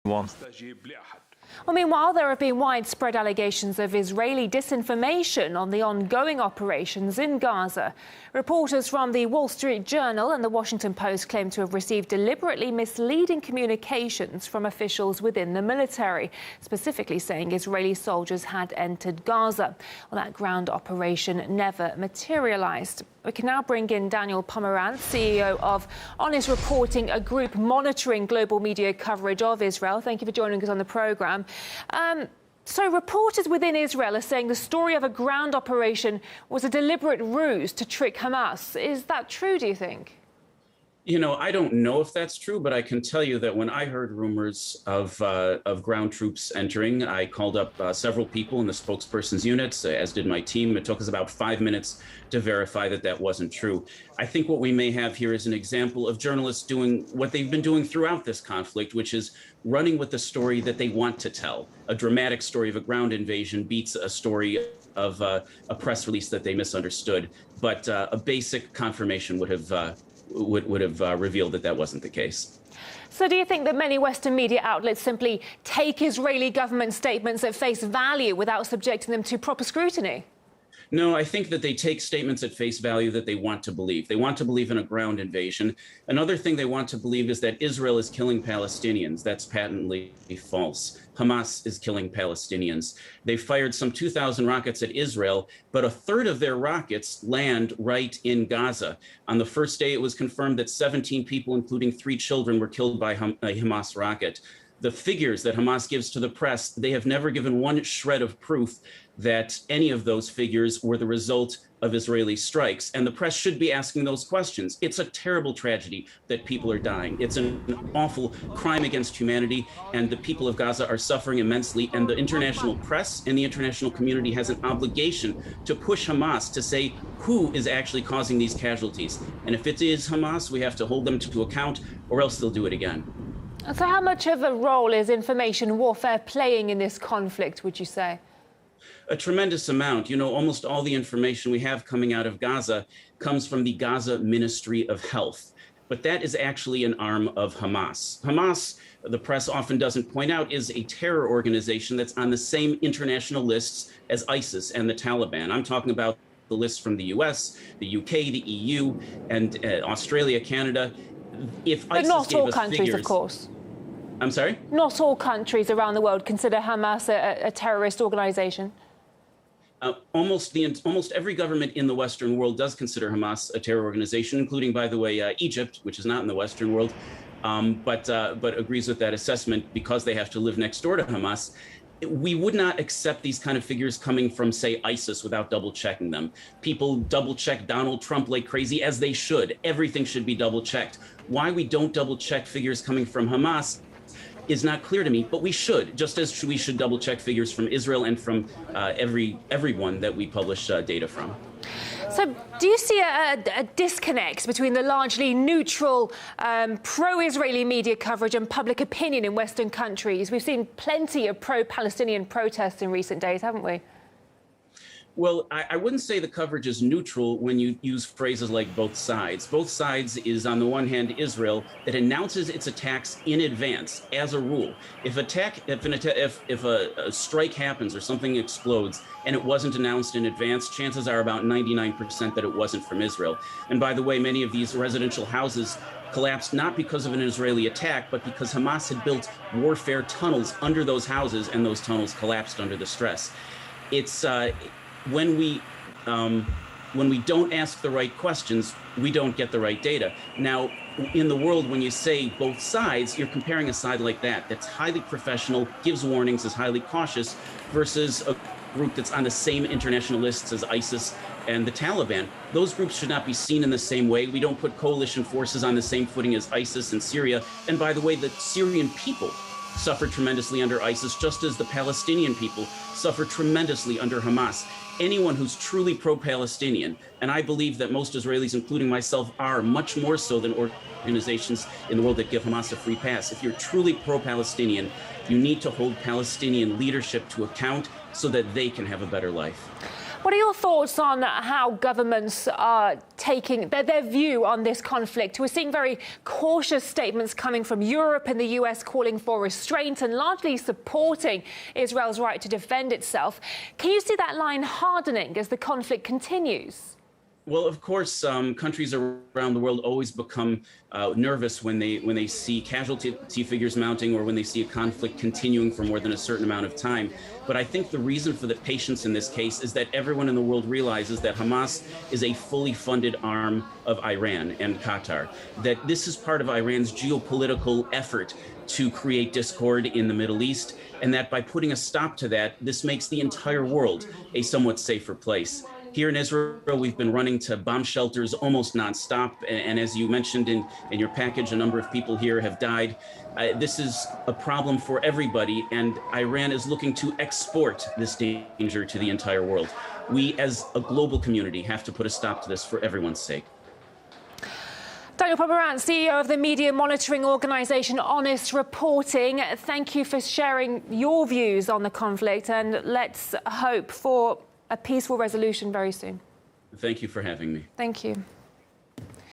one. Well, meanwhile, there have been widespread allegations of Israeli disinformation on the ongoing operations in Gaza. Reporters from the Wall Street Journal and the Washington Post claim to have received deliberately misleading communications from officials within the military, specifically saying Israeli soldiers had entered Gaza. Well, that ground operation never materialized. We can now bring in Daniel Pomerantz, CEO of Honest Reporting, a group monitoring global media coverage of Israel. Thank you for joining us on the programme. So reporters within Israel are saying the story of a ground operation was a deliberate ruse to trick Hamas. Is that true, do you think? You know, I don't know if that's true, but I can tell you that when I heard rumors of ground troops entering, I called up several people in the spokesperson's units, as did my team. It took us about 5 minutes to verify that that wasn't true. I think what we may have here is an example of journalists doing what they've been doing throughout this conflict, which is running with the story that they want to tell. A dramatic story of a ground invasion beats a story of a press release that they misunderstood. But a basic confirmation would have revealed that that wasn't the case. So do you think that many Western media outlets simply take Israeli government statements at face value without subjecting them to proper scrutiny? No, I think that they take statements at face value that they want to believe. They want to believe in a ground invasion. Another thing they want to believe is that Israel is killing Palestinians. That's patently false. Hamas is killing Palestinians. They fired some 2,000 rockets at Israel, but a third of their rockets land right in Gaza. On the first day, it was confirmed that 17 people, including 3 children, were killed by a Hamas rocket. The figures that Hamas gives to the press, they have never given one shred of proof that any of those figures were the result of Israeli strikes. And the press should be asking those questions. It's a terrible tragedy that people are dying. It's an awful crime against humanity, and the people of Gaza are suffering immensely. And the international press and the international community has an obligation to push Hamas to say who is actually causing these casualties. And if it is Hamas, we have to hold them to account, or else they'll do it again. So how much of a role is information warfare playing in this conflict, would you say? A tremendous amount. You know, almost all the information we have coming out of Gaza comes from the Gaza Ministry of Health. But that is actually an arm of Hamas. Hamas, the press often doesn't point out, is a terror organization that's on the same international lists as ISIS and the Taliban. I'm talking about the lists from the US, the UK, the EU, and Australia, Canada. If but ISIS not all gave us countries, figures, of course. I'm sorry? Not all countries around the world consider Hamas a terrorist organisation. Almost every government in the Western world does consider Hamas a terror organization, including, by the way, Egypt, which is not in the Western world, but agrees with that assessment because they have to live next door to Hamas. We would not accept these kind of figures coming from, say, ISIS without double-checking them. People double-check Donald Trump like crazy, as they should. Everything should be double-checked. Why we don't double-check figures coming from Hamas is not clear to me, but we should, just as we should double-check figures from Israel and from everyone that we publish data from. So do you see a disconnect between the largely neutral, pro-Israeli media coverage and public opinion in Western countries? We've seen plenty of pro-Palestinian protests in recent days, haven't we? Well, I wouldn't say the coverage is neutral when you use phrases like both sides. Both sides is, on the one hand, Israel that announces its attacks in advance as a rule. If a strike happens or something explodes and it wasn't announced in advance, chances are about 99% that it wasn't from Israel. And by the way, many of these residential houses collapsed not because of an Israeli attack, but because Hamas had built warfare tunnels under those houses, and those tunnels collapsed under the stress. It's when we don't ask the right questions, we don't get the right data. Now, in the world, when you say both sides, you're comparing a side like that, that's highly professional, gives warnings, is highly cautious, versus a group that's on the same international lists as ISIS and the Taliban. Those groups should not be seen in the same way. We don't put coalition forces on the same footing as ISIS and Syria. And by the way, the Syrian people suffered tremendously under ISIS, just as the Palestinian people suffer tremendously under Hamas. Anyone who's truly pro-Palestinian, and I believe that most Israelis, including myself, are much more so than organizations in the world that give Hamas a free pass. If you're truly pro-Palestinian, you need to hold Palestinian leadership to account so that they can have a better life. What are your thoughts on how governments are taking their view on this conflict. We're seeing very cautious statements coming from Europe and the US calling for restraint and largely supporting Israel's right to defend itself. Can you see that line hardening as the conflict continues? Well, of course, countries around the world always become nervous when they see casualty figures mounting or when they see a conflict continuing for more than a certain amount of time. But I think the reason for the patience in this case is that everyone in the world realizes that Hamas is a fully funded arm of Iran and Qatar, that this is part of Iran's geopolitical effort to create discord in the Middle East, and that by putting a stop to that, this makes the entire world a somewhat safer place. Here in Israel, we've been running to bomb shelters almost nonstop. And as you mentioned in your package, a number of people here have died. This is a problem for everybody. And Iran is looking to export this danger to the entire world. We, as a global community, have to put a stop to this for everyone's sake. Daniel Pomerantz, CEO of the media monitoring organisation Honest Reporting, thank you for sharing your views on the conflict, and let's hope for a peaceful resolution very soon. Thank you for having me. Thank you.